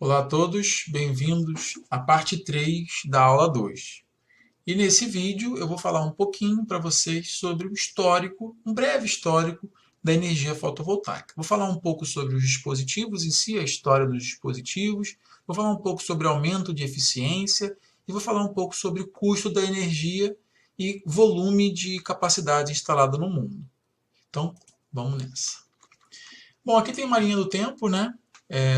Olá a todos, bem-vindos à parte 3 da aula 2. E nesse vídeo eu vou falar um pouquinho para vocês sobre o histórico, um breve histórico da energia fotovoltaica. Vou falar um pouco sobre os dispositivos em si, a história dos dispositivos, vou falar um pouco sobre aumento de eficiência e vou falar um pouco sobre o custo da energia e volume de capacidade instalada no mundo. Então, vamos nessa. Bom, aqui tem uma linha do tempo, né?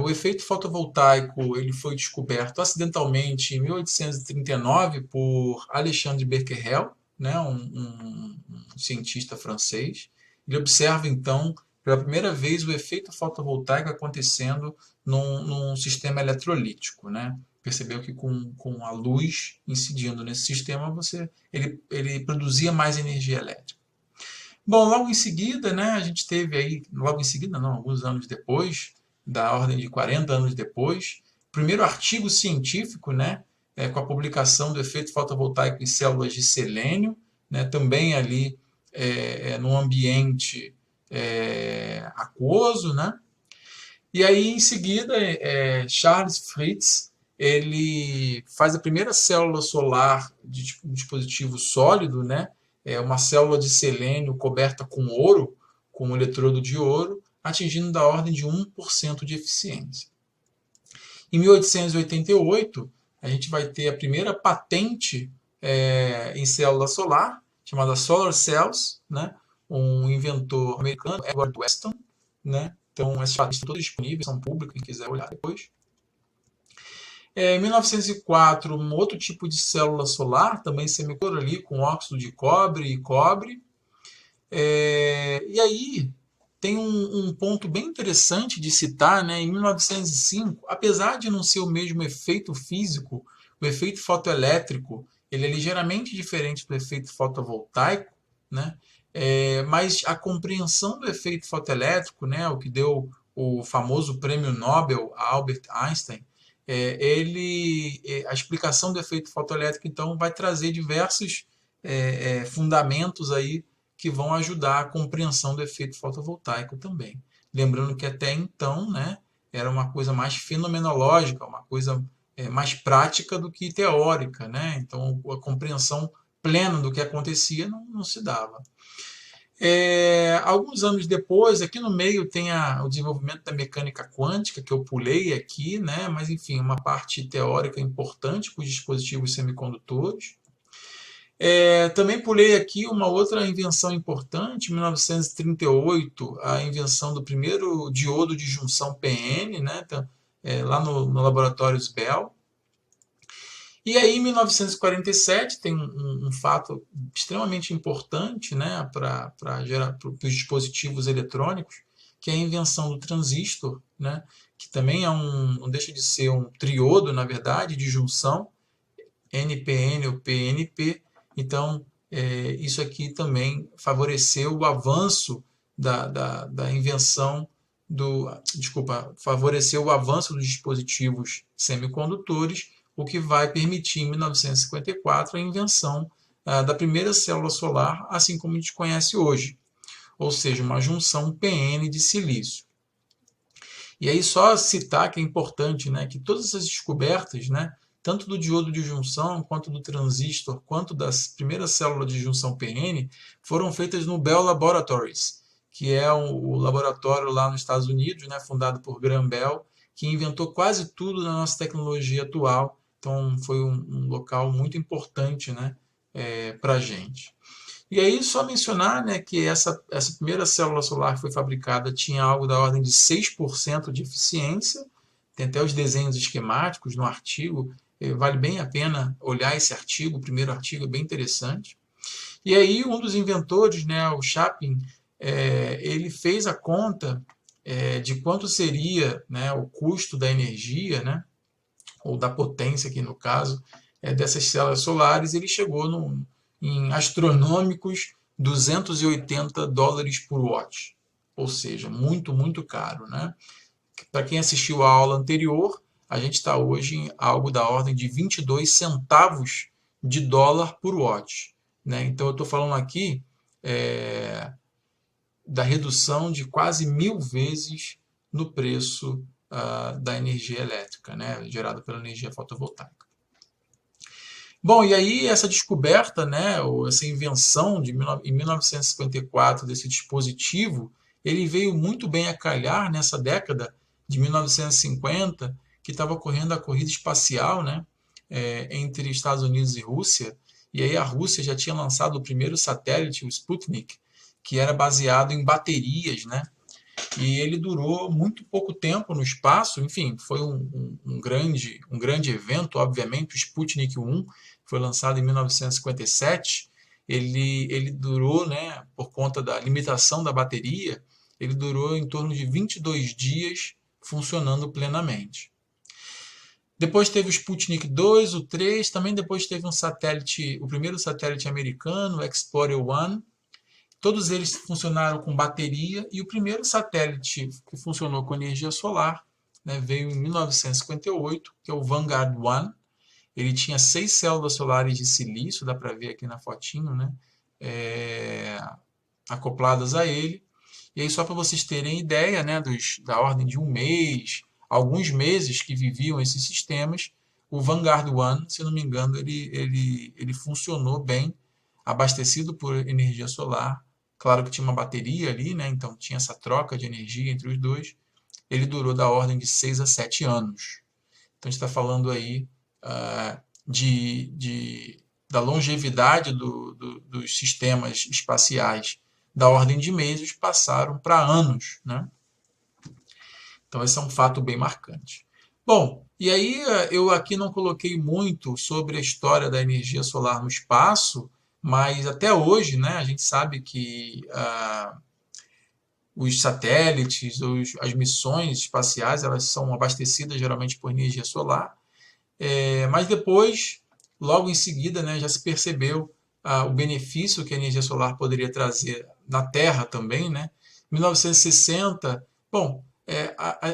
O efeito fotovoltaico ele foi descoberto acidentalmente em 1839 por Alexandre Becquerel, né? Um cientista francês. Ele observa, então, pela primeira vez o efeito fotovoltaico acontecendo num sistema eletrolítico, né? Percebeu que com a luz incidindo nesse sistema, ele produzia mais energia elétrica. Bom, logo em seguida, né, a gente teve aí, logo em seguida não, alguns anos depois, da ordem de 40 anos depois, o primeiro artigo científico, né, com a publicação do efeito fotovoltaico em células de selênio, né, também ali num ambiente aquoso, né, e aí em seguida Charles Fritz ele faz a primeira célula solar de um dispositivo sólido, né? É uma célula de selênio coberta com ouro, com um eletrodo de ouro, atingindo da ordem de 1% de eficiência. Em 1888, a gente vai ter a primeira patente em célula solar, chamada Solar Cells, né? Um inventor americano, Edward Weston, né? Então, essas patentes estão todas disponíveis, são públicas, quem quiser olhar depois. Em 1904, um outro tipo de célula solar, também semicondutor ali, com óxido de cobre e cobre. E aí tem um ponto bem interessante de citar, né? Em 1905, apesar de não ser o mesmo efeito físico, o efeito fotoelétrico ele é ligeiramente diferente do efeito fotovoltaico, né? Mas a compreensão do efeito fotoelétrico, né, o que deu o famoso prêmio Nobel a Albert Einstein, a explicação do efeito fotoelétrico então vai trazer diversos fundamentos aí que vão ajudar a compreensão do efeito fotovoltaico também. Lembrando que até então, né, era uma coisa mais fenomenológica, uma coisa mais prática do que teórica, né? Então a compreensão plena do que acontecia não se dava. Alguns anos depois, aqui no meio tem o desenvolvimento da mecânica quântica, que eu pulei aqui, né? Mas enfim, uma parte teórica importante para os dispositivos semicondutores. Também pulei aqui uma outra invenção importante, em 1938, a invenção do primeiro diodo de junção PN, né? Então, lá no laboratório Bell. E aí, em 1947, tem um fato extremamente importante, né, para os dispositivos eletrônicos, que é a invenção do transistor, né, que também não deixa de ser um triodo, na verdade, de junção, NPN ou PNP. Então, isso aqui também favoreceu o avanço da invenção favoreceu o avanço dos dispositivos semicondutores, o que vai permitir, em 1954, a invenção da primeira célula solar, assim como a gente conhece hoje, ou seja, uma junção PN de silício. E aí só citar que é importante, né, que todas essas descobertas, né, tanto do diodo de junção, quanto do transistor, quanto das primeiras células de junção PN, foram feitas no Bell Laboratories, que é o laboratório lá nos Estados Unidos, né, fundado por Graham Bell, que inventou quase tudo da nossa tecnologia atual. Então foi um local muito importante, né, para a gente. E aí só mencionar, né, que essa primeira célula solar que foi fabricada tinha algo da ordem de 6% de eficiência. Tem até os desenhos esquemáticos no artigo. Vale bem a pena olhar esse artigo, o primeiro artigo é bem interessante. E aí um dos inventores, né, o Chapin, ele fez a conta de quanto seria, né, o custo da energia, né, ou da potência aqui no caso, dessas células solares. Ele chegou em astronômicos $280 por watt, ou seja, muito, muito caro, né? Para quem assistiu à aula anterior, a gente está hoje em algo da ordem de 22 centavos de dólar por watt, né? Então eu estou falando aqui da redução de quase 1000 vezes no preço da energia elétrica, né, gerada pela energia fotovoltaica. Bom, e aí essa descoberta, né, ou essa invenção em 1954 desse dispositivo, ele veio muito bem a calhar nessa década de 1950, que estava ocorrendo a corrida espacial, né, entre Estados Unidos e Rússia, e aí a Rússia já tinha lançado o primeiro satélite, o Sputnik, que era baseado em baterias, né, e ele durou muito pouco tempo no espaço. Enfim, foi um grande evento, obviamente. O Sputnik 1 foi lançado em 1957. Ele durou, né, por conta da limitação da bateria, ele durou em torno de 22 dias funcionando plenamente. Depois teve o Sputnik 2, o 3, também depois teve um satélite, o primeiro satélite americano, o Explorer 1. Todos eles funcionaram com bateria, e o primeiro satélite que funcionou com energia solar, né, veio em 1958, que é o Vanguard 1. Ele tinha 6 células solares de silício, dá para ver aqui na fotinho, né, acopladas a ele. E aí, só para vocês terem ideia, né, da ordem de um mês, alguns meses que viviam esses sistemas, o Vanguard 1, se não me engano, ele funcionou bem, abastecido por energia solar. Claro que tinha uma bateria ali, né, então tinha essa troca de energia entre os dois. Ele durou da ordem de 6 a 7 anos. Então a gente está falando aí da longevidade dos sistemas espaciais, da ordem de meses, passaram para anos, né? Então esse é um fato bem marcante. Bom, e aí eu aqui não coloquei muito sobre a história da energia solar no espaço, mas até hoje, né, a gente sabe que os satélites, as missões espaciais, elas são abastecidas geralmente por energia solar. Mas depois, logo em seguida, né, já se percebeu o benefício que a energia solar poderia trazer na Terra também, né? Em 1960, bom,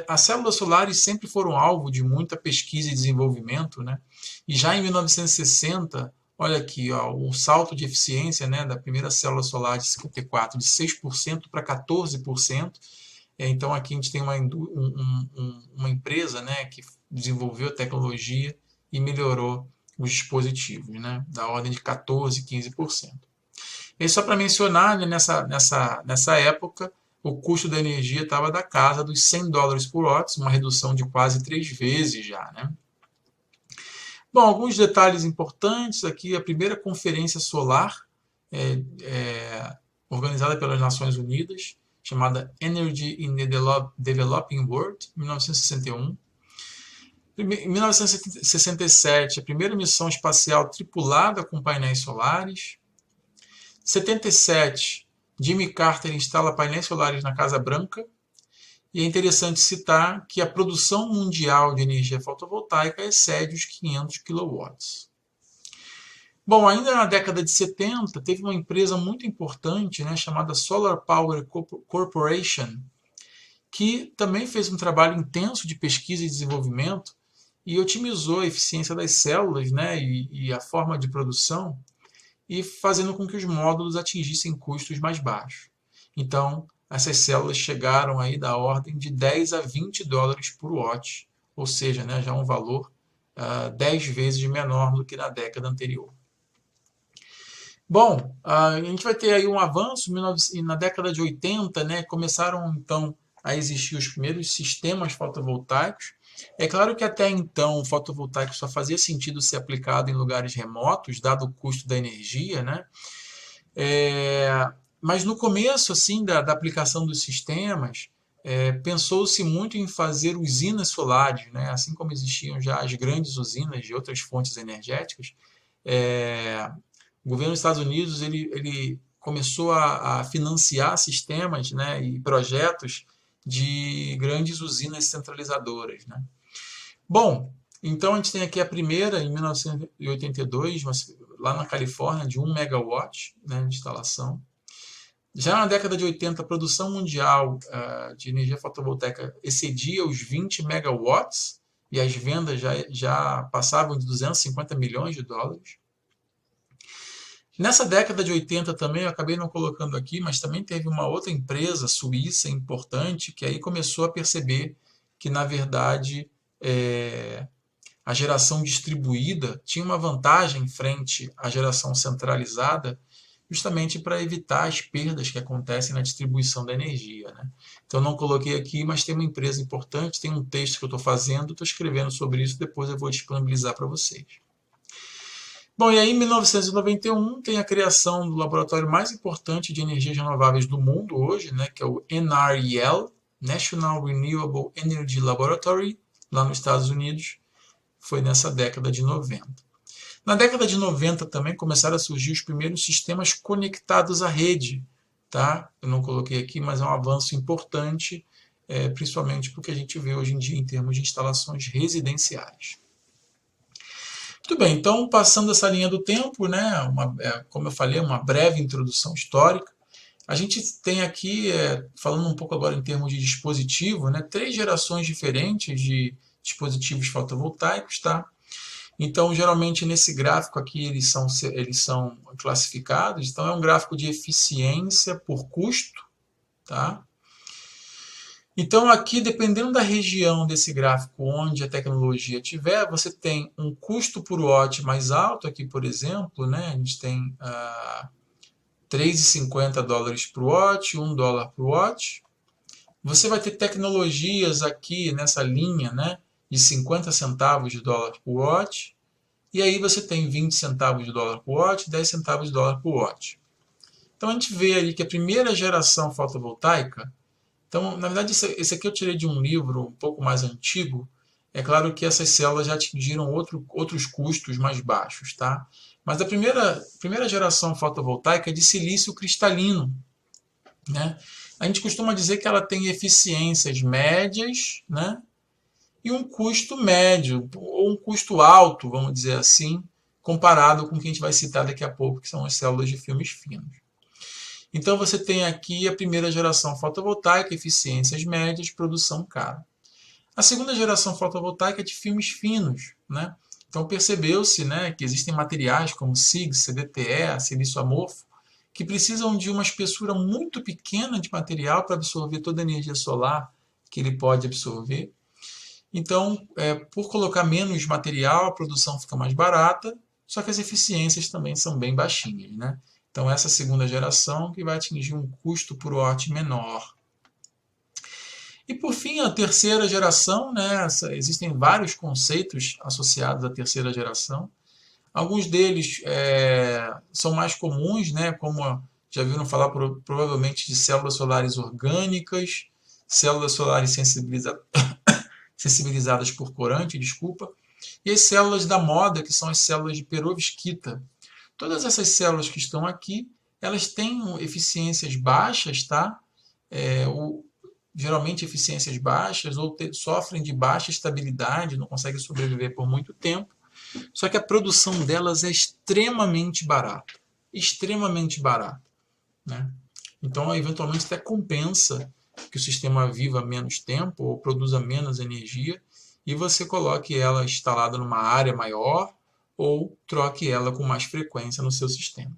as células solares sempre foram alvo de muita pesquisa e desenvolvimento, né? E já em 1960, olha aqui, ó, um salto de eficiência, né, da primeira célula solar de 54, de 6% para 14%. Então aqui a gente tem uma empresa, né, que desenvolveu a tecnologia e melhorou os dispositivos, né, da ordem de 14%, 15%. E só para mencionar, né, nessa época, o custo da energia estava da casa dos $100 por watt, uma redução de quase 3 vezes já, né? Bom, alguns detalhes importantes aqui. A primeira conferência solar organizada pelas Nações Unidas, chamada Energy in the Developing World, 1961. Em 1967, a primeira missão espacial tripulada com painéis solares. 77, Jimmy Carter instala painéis solares na Casa Branca. E é interessante citar que a produção mundial de energia fotovoltaica excede os 500 kW. Bom, ainda na década de 70, teve uma empresa muito importante, né, chamada Solar Power Corporation, que também fez um trabalho intenso de pesquisa e desenvolvimento e otimizou a eficiência das células, né, e a forma de produção, e fazendo com que os módulos atingissem custos mais baixos. Então, essas células chegaram aí da ordem de 10 a 20 dólares por watt, ou seja, né, já um valor 10 vezes menor do que na década anterior. Bom, a gente vai ter aí um avanço. Na década de 80, né, começaram então a existir os primeiros sistemas fotovoltaicos. É claro que até então o fotovoltaico só fazia sentido ser aplicado em lugares remotos, dado o custo da energia, né? Mas no começo assim da aplicação dos sistemas, pensou-se muito em fazer usinas solares, né? Assim como existiam já as grandes usinas de outras fontes energéticas. O governo dos Estados Unidos ele começou a financiar sistemas, né, e projetos de grandes usinas centralizadoras, né? Bom, então a gente tem aqui a primeira, em 1982, lá na Califórnia, de 1 megawatt, né, de instalação. Já na década de 80, a produção mundial de energia fotovoltaica excedia os 20 megawatts, e as vendas já passavam de 250 milhões de dólares. Nessa década de 80 também, eu acabei não colocando aqui, mas também teve uma outra empresa suíça importante que aí começou a perceber que, na verdade, a geração distribuída tinha uma vantagem frente à geração centralizada, justamente para evitar as perdas que acontecem na distribuição da energia, né? Então, não coloquei aqui, mas tem uma empresa importante, tem um texto que eu estou fazendo, estou escrevendo sobre isso, depois eu vou disponibilizar para vocês. Bom, e aí em 1991 tem a criação do laboratório mais importante de energias renováveis do mundo hoje, né, que é o NREL, National Renewable Energy Laboratory, lá nos Estados Unidos. Foi nessa década de 90. Na década de 90 também começaram a surgir os primeiros sistemas conectados à rede. Tá? Eu não coloquei aqui, mas é um avanço importante, principalmente porque a gente vê hoje em dia em termos de instalações residenciais. Muito bem, então passando essa linha do tempo, né, como eu falei, uma breve introdução histórica. A gente tem aqui, falando um pouco agora em termos de dispositivo, né, 3 gerações diferentes de dispositivos fotovoltaicos, tá? Então, geralmente nesse gráfico aqui eles são classificados. Então, é um gráfico de eficiência por custo, tá? Então, aqui, dependendo da região desse gráfico onde a tecnologia tiver, você tem um custo por watt mais alto. Aqui, por exemplo, né, a gente tem $3,50 por watt, $1 por watt. Você vai ter tecnologias aqui nessa linha, né, de 50 centavos de dólar por watt. E aí você tem 20 centavos de dólar por watt, 10 centavos de dólar por watt. Então, a gente vê ali que a primeira geração fotovoltaica. Então, na verdade, esse aqui eu tirei de um livro um pouco mais antigo. É claro que essas células já atingiram outros custos mais baixos, tá? Mas a primeira geração fotovoltaica é de silício cristalino, né? A gente costuma dizer que ela tem eficiências médias, né? E um custo médio, ou um custo alto, vamos dizer assim, comparado com o que a gente vai citar daqui a pouco, que são as células de filmes finos. Então, você tem aqui a primeira geração fotovoltaica, eficiências médias, produção cara. A segunda geração fotovoltaica é de filmes finos, né? Então, percebeu-se, né, que existem materiais como SiG, CDTE, silício amorfo, que precisam de uma espessura muito pequena de material para absorver toda a energia solar que ele pode absorver. Então, por colocar menos material, a produção fica mais barata, só que as eficiências também são bem baixinhas, né? Então, essa segunda geração que vai atingir um custo por watt menor. E, por fim, a terceira geração, né? Existem vários conceitos associados à terceira geração. Alguns deles são mais comuns, né? Como já viram falar provavelmente de células solares orgânicas, células solares sensibilizadas por corante, e as células da moda, que são as células de perovskita. Todas essas células que estão aqui, elas têm eficiências baixas, tá? Geralmente eficiências baixas, ou sofrem de baixa estabilidade, não conseguem sobreviver por muito tempo. Só que a produção delas é extremamente barata. Extremamente barata, né? Então, eventualmente, até compensa que o sistema viva menos tempo ou produza menos energia e você coloque ela instalada numa área maior ou troque ela com mais frequência no seu sistema.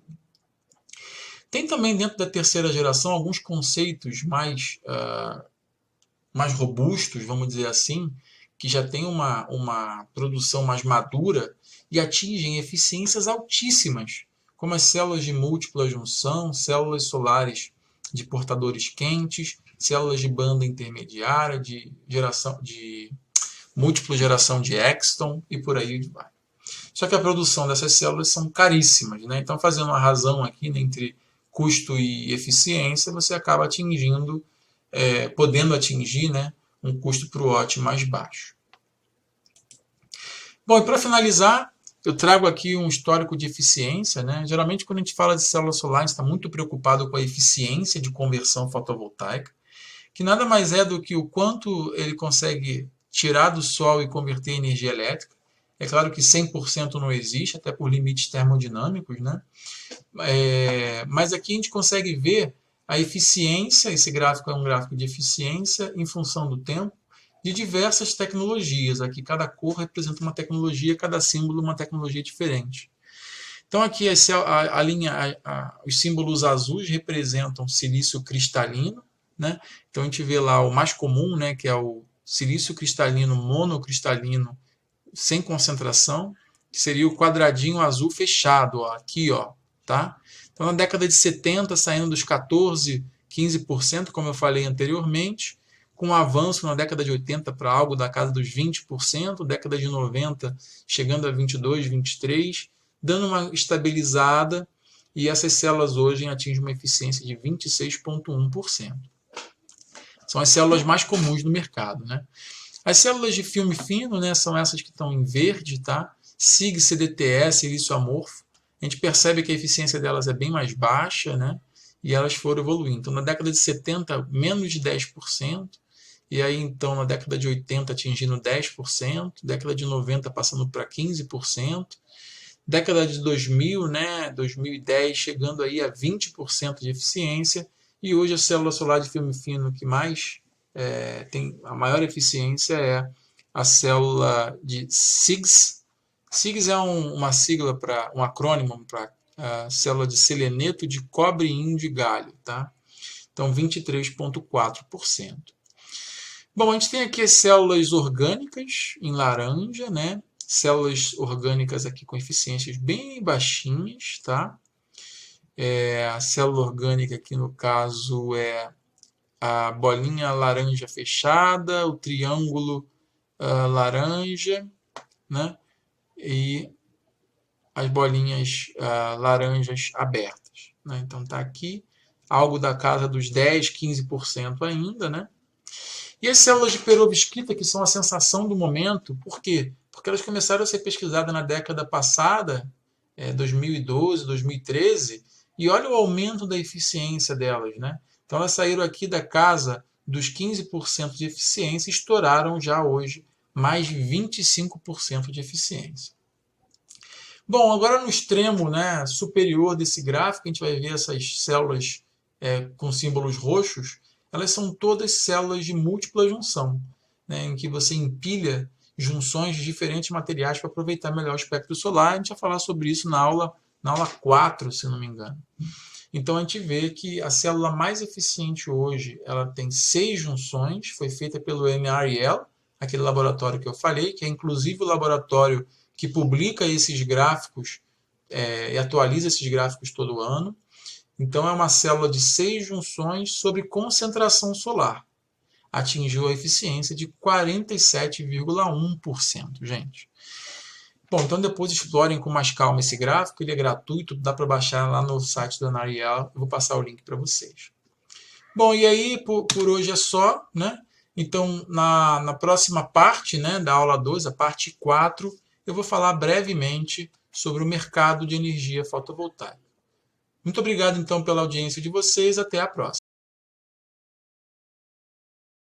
Tem também dentro da terceira geração alguns conceitos mais robustos, vamos dizer assim, que já tem uma produção mais madura e atingem eficiências altíssimas, como as células de múltipla junção, células solares de portadores quentes, células de banda intermediária, de múltipla geração de Exton e por aí vai. Só que a produção dessas células são caríssimas, né? Então, fazendo uma razão aqui, né, entre custo e eficiência, você acaba podendo atingir, né, um custo por watt mais baixo. Bom, e para finalizar, eu trago aqui um histórico de eficiência, né? Geralmente, quando a gente fala de célula solar, a gente está muito preocupado com a eficiência de conversão fotovoltaica, que nada mais é do que o quanto ele consegue tirar do sol e converter em energia elétrica. É claro que 100% não existe, até por limites termodinâmicos, né? Mas aqui a gente consegue ver a eficiência. Esse gráfico é um gráfico de eficiência em função do tempo, de diversas tecnologias. Aqui cada cor representa uma tecnologia, cada símbolo uma tecnologia diferente. Então aqui a linha, os símbolos azuis representam silício cristalino, né? Então a gente vê lá o mais comum, né, que é o silício cristalino monocristalino sem concentração, que seria o quadradinho azul fechado, ó, aqui, ó, tá? Então, na década de 70, saindo dos 14, 15%, como eu falei anteriormente, com um avanço na década de 80 para algo da casa dos 20%, década de 90 chegando a 22, 23%, dando uma estabilizada, e essas células hoje atingem uma eficiência de 26,1%. São as células mais comuns no mercado, né? As células de filme fino, né, são essas que estão em verde, tá? SIG, CDTE, silício amorfo. A gente percebe que a eficiência delas é bem mais baixa, né? E elas foram evoluindo. Então, na década de 70, menos de 10%. E aí, então, na década de 80, atingindo 10%. Década de 90, passando para 15%. Década de 2000, né, 2010, chegando aí a 20% de eficiência. E hoje a célula solar de filme fino que mais tem a maior eficiência é a célula de SIGS. SIGS é uma sigla para um acrônimo para a célula de seleneto de cobre, índio e galho, tá? Então 23,4%. Bom, a gente tem aqui as células orgânicas em laranja, né? Células orgânicas aqui com eficiências bem baixinhas, tá? A célula orgânica aqui no caso é a bolinha laranja fechada, o triângulo laranja, né? E as bolinhas laranjas abertas, né? Então está aqui algo da casa dos 10, 15% ainda, né? E as células de perovskita, que são a sensação do momento, por quê? Porque elas começaram a ser pesquisadas na década passada, 2012, 2013, e olha o aumento da eficiência delas, né? Então elas saíram aqui da casa dos 15% de eficiência e estouraram já hoje mais de 25% de eficiência. Bom, agora no extremo, né, superior desse gráfico, a gente vai ver essas células com símbolos roxos. Elas são todas células de múltipla junção, né, em que você empilha junções de diferentes materiais para aproveitar melhor o espectro solar. A gente vai falar sobre isso na aula 4, se não me engano. Então a gente vê que a célula mais eficiente hoje, ela tem 6 junções, foi feita pelo NRL, aquele laboratório que eu falei, que é inclusive o laboratório que publica esses gráficos e atualiza esses gráficos todo ano. Então é uma célula de 6 junções sobre concentração solar. Atingiu a eficiência de 47,1%, gente. Bom, então depois explorem com mais calma esse gráfico, ele é gratuito, dá para baixar lá no site do NRL, eu vou passar o link para vocês. Bom, e aí por hoje é só, né? Então na próxima parte, né, da aula 2, a parte 4, eu vou falar brevemente sobre o mercado de energia fotovoltaica. Muito obrigado então pela audiência de vocês, até a próxima.